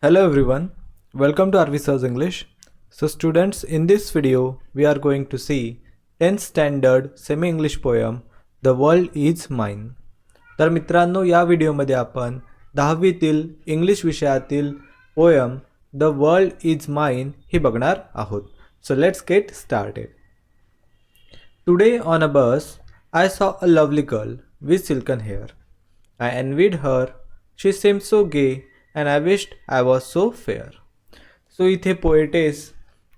Hello everyone, welcome to Arvisa's English. So students, in this video we are going to see 10th standard semi-English poem The World Is Mine. तर मित्रांनो, या व्हिडिओमध्ये आपण 10वीतील English विषयातील poem the world is mine ही बघणार आहोत. So let's get started. Today on a bus, I saw a lovely girl with silken hair. I envied her. She seemed so gay and I wished I was so fair. So इथे poetess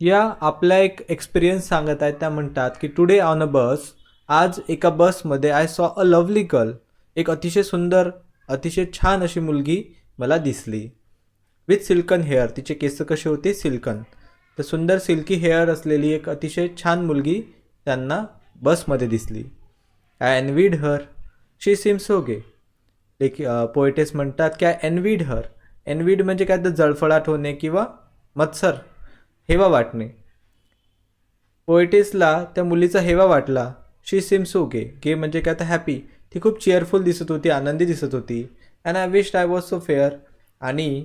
या आपला एक experience सांगत आहेत. त्या म्हणतात की today on a बस, आज एका बसमध्ये I saw a lovely girl, एक अतिशय सुंदर अतिशय छान अशी मुलगी मला दिसली. विथ सिल्कन हेअर, तिचे केस कसे होते? सिल्कन. तर सुंदर सिल्की हेअर असलेली एक अतिशय छान मुलगी त्यांना बसमध्ये दिसली. I envied her. She seem so gay. Poetess म्हणतात की आय एनवीड हर. एनवीड म्हणजे काय? तर जळफळाट होणे किंवा मत्सर, हेवा वाटणे. पोएटेसला त्या मुलीचा हेवा वाटला. शी सीम सो गे. गे म्हणजे काय? तर हॅपी. ती खूप चेअरफुल दिसत होती, आनंदी दिसत होती. And I wished I was so fair. आणि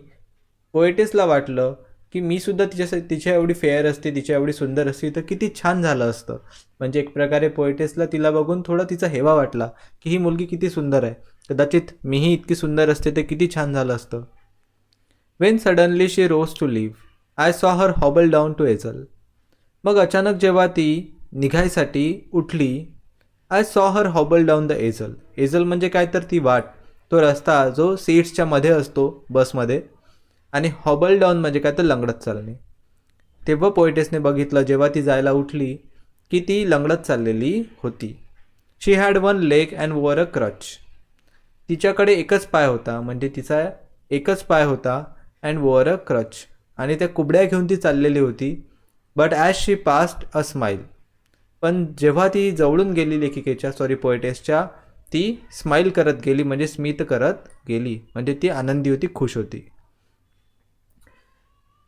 पोएटेसला वाटलं की मी सुद्धा तिच्या एवढी फेअर असते, तिच्या एवढी सुंदर असती तर किती छान झालं असतं. म्हणजे एक प्रकारे पोएटेसला तिला बघून थोडा तिचा हेवा वाटला की ही मुलगी किती सुंदर आहे, कदाचित मीही इतकी सुंदर असते तर किती छान झालं असतं. When suddenly she rose to leave, I saw her हॉबल down to एझल. मग अचानक जेव्हा ती निघायसाठी उठली, I saw her हॉबल down the एझल. एझल म्हणजे काय? तर ती वाट, तो रस्ता जो सीट्सच्या मध्ये असतो बसमध्ये. आणि हॉबल डाऊन म्हणजे काय? तर लंगडत चालणे. तेव्हा पोएटेसने बघितलं जेव्हा ती जायला उठली की ती लंगडत चाललेली होती. She had one leg and wore a crutch. तिच्याकडे एकच पाय होता, म्हणजे तिचा एकच पाय होता. अँड वॉर अ क्रच, आणि त्या कुबड्या घेऊन ती चाललेली होती. But as she passed a smile. पण जेव्हा ती जवळून गेली लेखिकेच्या पोएटेसच्या, ती स्माईल करत गेली, म्हणजे स्मित करत गेली, म्हणजे ती आनंदी होती, खुश होती.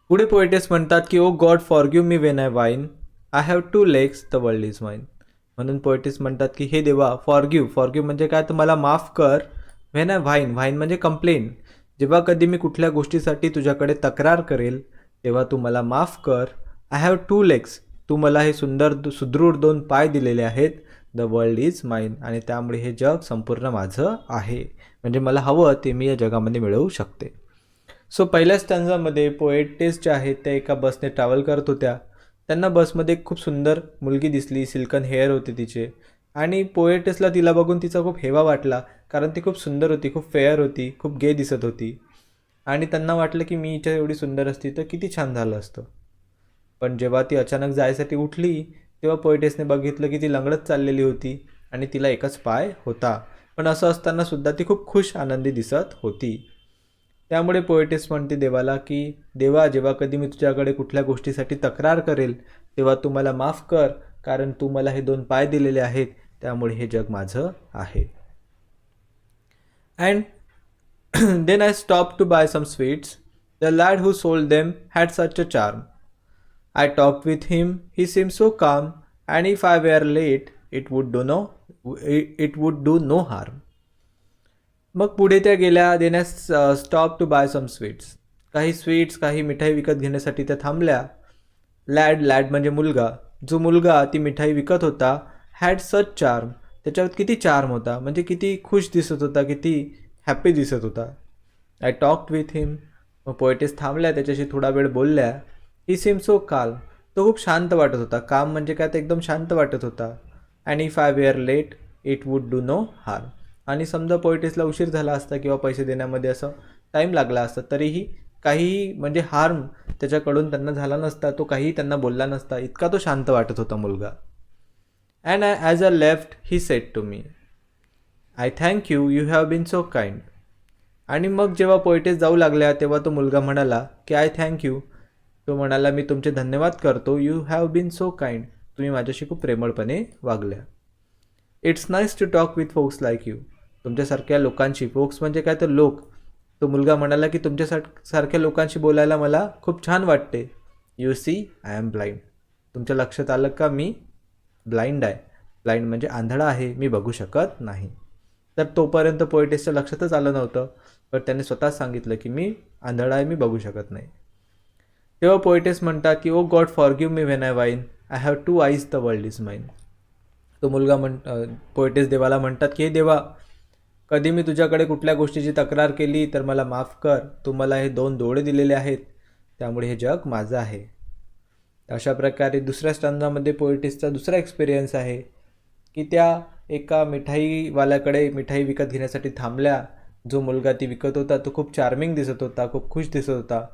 पुढे पोएटेस म्हणतात की O God forgive me when I whine, I have two legs, the world is mine. म्हणून पोएटेस म्हणतात की हे देवा, फॉरगिव्ह म्हणजे काय? तर मला माफ कर. व्हेन आय व्हाईन म्हणजे कंप्लेन. जेव्हा कधी मी कुठल्या गोष्टीसाठी तुझ्याकडे तक्रार करेल तेव्हा तू मला माफ कर. आय हॅव टू लेग्स, तू मला हे सुदृढ 2 पाय दिलेले आहेत. द वर्ल्ड इज माइन, आणि त्यामुळे हे जग संपूर्ण माझं आहे. म्हणजे मला हवं ते मी या जगामध्ये मिळवू शकते. सो पहिल्या स्टँजामध्ये पोएटेस ज्या आहेत त्या एका बसने ट्रॅव्हल करत होत्या. त्यांना बसमध्ये एक खूप सुंदर मुलगी दिसली, सिल्कन हेअर होते तिचे. आणि पोएटेसला तिला बघून तिचा खूप हेवा वाटला, कारण ती खूप सुंदर होती, खूप फेअर होती, खूप गे दिसत होती. आणि त्यांना वाटलं की मी हिच्या एवढी सुंदर असती तर किती छान झालं असतं. पण जेव्हा ती अचानक जायसाठी उठली तेव्हा पोएटेसने बघितलं की ती लंगडत चाललेली होती आणि तिला एकच पाय होता. पण असं असताना सुद्धा ती खूप खुश आनंदी दिसत होती. त्यामुळे पोएटेस म्हणते देवाला की देवा, जेव्हा कधी मी तुझ्याकडे कुठल्या गोष्टीसाठी तक्रार करेल तेव्हा तू मला माफ कर, कारण तू मला हे 2 पाय दिलेले आहेत, त्यामुळे हे जग माझं आहे. And then I stop to buy some sweets. The lad who sold them had such a charm. I talk with him, he seem so calm, and if I were late it would do no harm. मग पुढे त्या गेल्या. देण्यास stop to buy some sweets, काही sweets, काही मिठाई विकत घेण्यासाठी त्या थांबल्या. लॅड म्हणजे मुलगा. जो मुलगा ती मिठाई विकत होता, हॅड सच चार्म, त्याच्यावर किती चार्म होता, म्हणजे किती खुश दिसत होता, किती हॅप्पी दिसत होता. आय टॉक्ड विथ हिम. मग पोएटेस थांबल्या, त्याच्याशी थोडा वेळ बोलल्या. ही सीम सो काल्म, तो खूप शांत वाटत होता. काम म्हणजे काय? तर एकदम शांत वाटत होता. And if I were late it would do no harm. आणि समजा पोएटेसला उशीर झाला असता किंवा पैसे देण्यामध्ये असं टाईम लागला असता तरीही काहीही म्हणजे हार्म त्याच्याकडून त्यांना झाला नसता. तो काहीही त्यांना बोलला नसता, इतका तो शांत वाटत होता मुलगा. And as a left he said to me, I thank you, you have been so kind. आणि मग जेव्हा पोएटेस जाऊ लागल्या तेव्हा तो मुलगा म्हणाला की आय थँक यू. तो म्हणाला मी तुमचे धन्यवाद करतो. You have been so kind, तुम्ही माझ्याशी खूप प्रेमळपणे वागल्या. It's nice to talk with folks like you. तुमच्यासारख्या लोकांशी, फोक्स म्हणजे काय? तर लोक. तो मुलगा म्हणाला की तुमच्यासारख्या लोकांशी बोलायला मला खूप छान वाटते. You see I am blind. तुमच्या लक्षात आलं का मी ब्लाइंड आहे. ब्लाइंड म्हणजे आंधळा आहे, मी बघू शकत नाही. तर तोपर्यंत पोएटेसच्या लक्षातच आलं नव्हतं, पण त्याने स्वतःच सांगितलं की मी आंधळा आहे, मी बघू शकत नाही. तेव्हा पोएटेस म्हणतात की O God forgive me when I whine, I have 2 eyes, the world is mine. तो मुलगा पोएटेस देवाला म्हणतात की हे देवा, कधी मी तुझ्याकडे कुठल्या गोष्टीची तक्रार केली तर मला माफ कर. तू मला हे 2 डोळे दिलेले आहेत, त्यामुळे हे जग माझं आहे. अशा प्रकारे दुसऱ्या स्टंदामध्ये पोएटिसचा दुसरा एक्सपिरियन्स आहे की त्या एका मिठाईवाल्याकडे मिठाई विकत घेण्यासाठी थांबल्या. जो मुलगा ती विकत होता तो खूप चार्मिंग दिसत होता, खूप खुश दिसत होता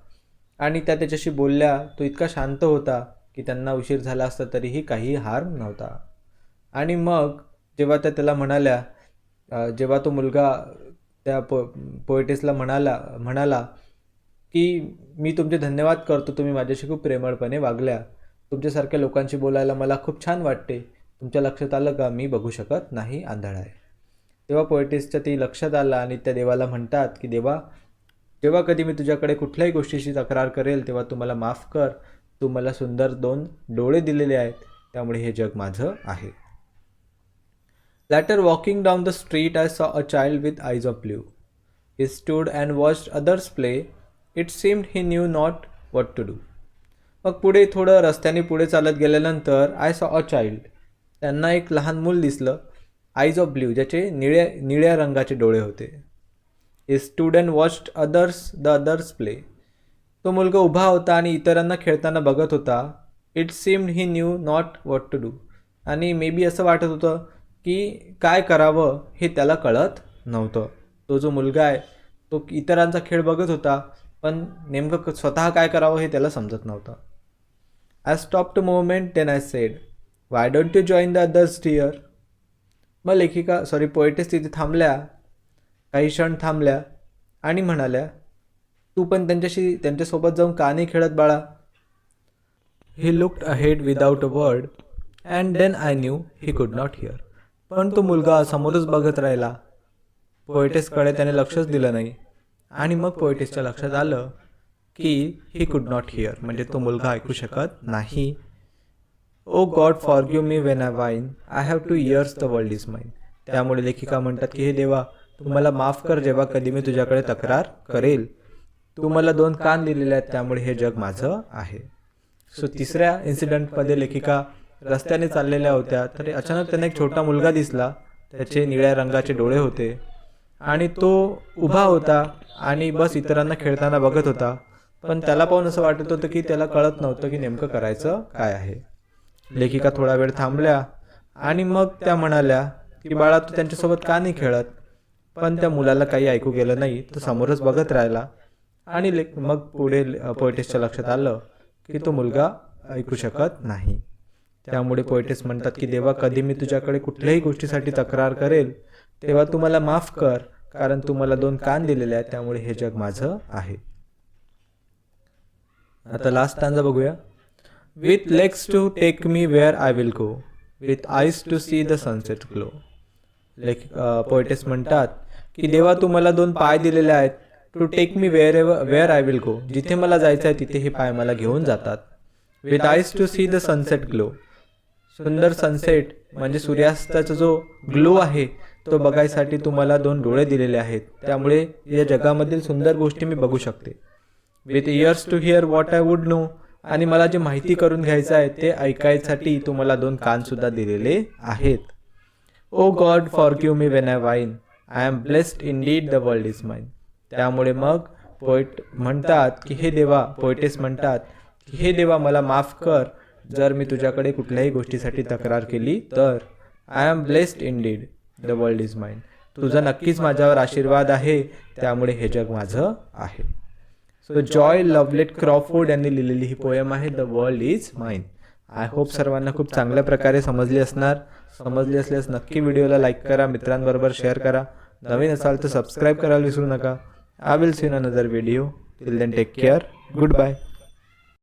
आणि त्या त्याच्याशी बोलल्या. तो इतका शांत होता की त्यांना उशीर झाला असता तरीही काही हार्म नव्हता. आणि मग जेव्हा त्या त्याला म्हणाल्या, जेव्हा तो मुलगा त्या पोएटेसला म्हणाला की मी तुमचे धन्यवाद करतो, तुम्ही माझ्याशी खूप प्रेमळपणे वागल्या, तुमच्यासारख्या लोकांशी बोलायला मला खूप छान वाटते, तुमच्या लक्षात आलं का मी बघू शकत नाही, आंधळा आहे. तेव्हा पोएटेसच्या ते लक्षात आलं आणि त्या देवाला म्हणतात की देवा, जेव्हा कधी मी तुझ्याकडे कुठल्याही गोष्टीची तक्रार करेल तेव्हा तू मला माफ कर. तू मला सुंदर 2 डोळे दिलेले आहेत, त्यामुळे हे जग माझं आहे. Later, walking down the street, I saw a child with eyes of blue. He stood and watched others play. It seemed he knew not what to do. मग पुढे थोडं रस्त्याने पुढे चालत गेल्यानंतर आय सॉ अ चाइल्ड, त्यांना एक लहान मूल दिसलं. आईज ऑफ ब्ल्यू, ज्याचे निळ्या रंगाचे डोळे होते. He stood and watched the others play. तो मुलगा उभा होता आणि इतरांना खेळताना बघत होता. It seemed he knew not what to do. आणि मे बी असं वाटत होतं की काय करावं हे त्याला कळत नव्हतं. तो जो मुलगा आहे तो इतरांचा खेळ बघत होता, पण नेमकं स्वतः काय करावं हे त्याला समजत नव्हतं. I stopped a moment, then I said, why don't you join the others dear. मग पोएटेस तिथे थांबल्या, काही क्षण थांबल्या आणि म्हणाल्या, तू पण त्यांच्यासोबत जाऊन का नाही खेळत बाळा. He looked ahead without a word and then I knew he could not here. पण तो मुलगा समोरच बघत राहिला. पोएटेसकडे त्याने लक्षच दिलं नाही. आणि मग पोएटेसच्या लक्षात आलं की ही कुड नॉट हिअर, म्हणजे तो मुलगा ऐकू शकत नाही. O God forgive me when I whine, I have 2 ears, the world is mine. त्यामुळे लेखिका म्हणतात की हे देवा, तू मला माफ कर जेव्हा कधी मी तुझ्याकडे तक्रार करेल. तू मला 2 कान दिलेले आहेत, त्यामुळे हे जग माझं आहे. सो तिसऱ्या इन्सिडेंटमध्ये लेखिका रस्त्याने चाललेल्या होत्या, तर अचानक त्यांना एक छोटा मुलगा दिसला. त्याचे निळ्या रंगाचे डोळे होते आणि तो उभा होता आणि बस इतरांना खेळताना बघत होता. पण त्याला पाहून असं वाटत होतं की त्याला कळत नव्हतं की नेमकं करायचं काय आहे. लेखिका थोडा वेळ थांबल्या आणि मग त्या म्हणाल्या की बाळा, तू त्यांच्यासोबत का नाही खेळत. पण त्या मुलाला काही ऐकू गेलं नाही. तो समोरच बघत राहिला आणि मग पुढे पोएटेसच्या लक्षात आलं की तो मुलगा ऐकू शकत नाही. त्यामुळे पोएटेस म्हणतात की देवा, कधी मी तुझ्याकडे कुठल्याही गोष्टीसाठी तक्रार करेल तेव्हा तू मला माफ कर, कारण तू मला 2 कान दिलेले आहेत, त्यामुळे हे जग माझं आहे. आता लास्ट स्टांजा बघूया. With legs to take me where I will go, with eyes to see the sunset glow. Poetess म्हणतात की देवा, तू मला 2 पाय दिलेले आहेत. To take me where I will go, जिथे मला जायचं आहे तिथे हे पाय मला घेऊन जातात. With eyes to see the sunset glow, सुंदर सनसेट म्हणजे सूर्यास्ताचा जो ग्लो आहे तो बघायसाठी तुम्हाला 2 डोळे दिलेले आहेत, त्यामुळे या जगामधील सुंदर गोष्टी मी बघू शकते. With ears to hear what I would know, आणि मला जे माहिती करून घ्यायचं आहे ते ऐकायसाठी तुम्हाला 2 कानसुद्धा दिलेले आहेत. O God forgive me when I whine, I am blessed indeed, the world is mine. त्यामुळे मग पोएटेस म्हणतात की हे देवा, मला माफ कर जर मी तुझ्याकडे कुठल्याही गोष्टीसाठी तक्रार केली तर. I am blessed indeed, the world is माईन. तुझा नक्कीच माझ्यावर आशीर्वाद आहे, त्यामुळे हे जग माझं आहे. सो जॉय लवलेट क्रॉफोर्ड यांनी लिहिलेली ही पोएम आहे, द वर्ल्ड इज माईन. आय होप सर्वांना खूप चांगल्या प्रकारे समजली असल्यास नक्की व्हिडिओला लाईक करा, मित्रांबरोबर शेअर करा. नवीन असाल तर सबस्क्राईब करायला विसरू नका. I will see in another video. Till then take care. Good bye.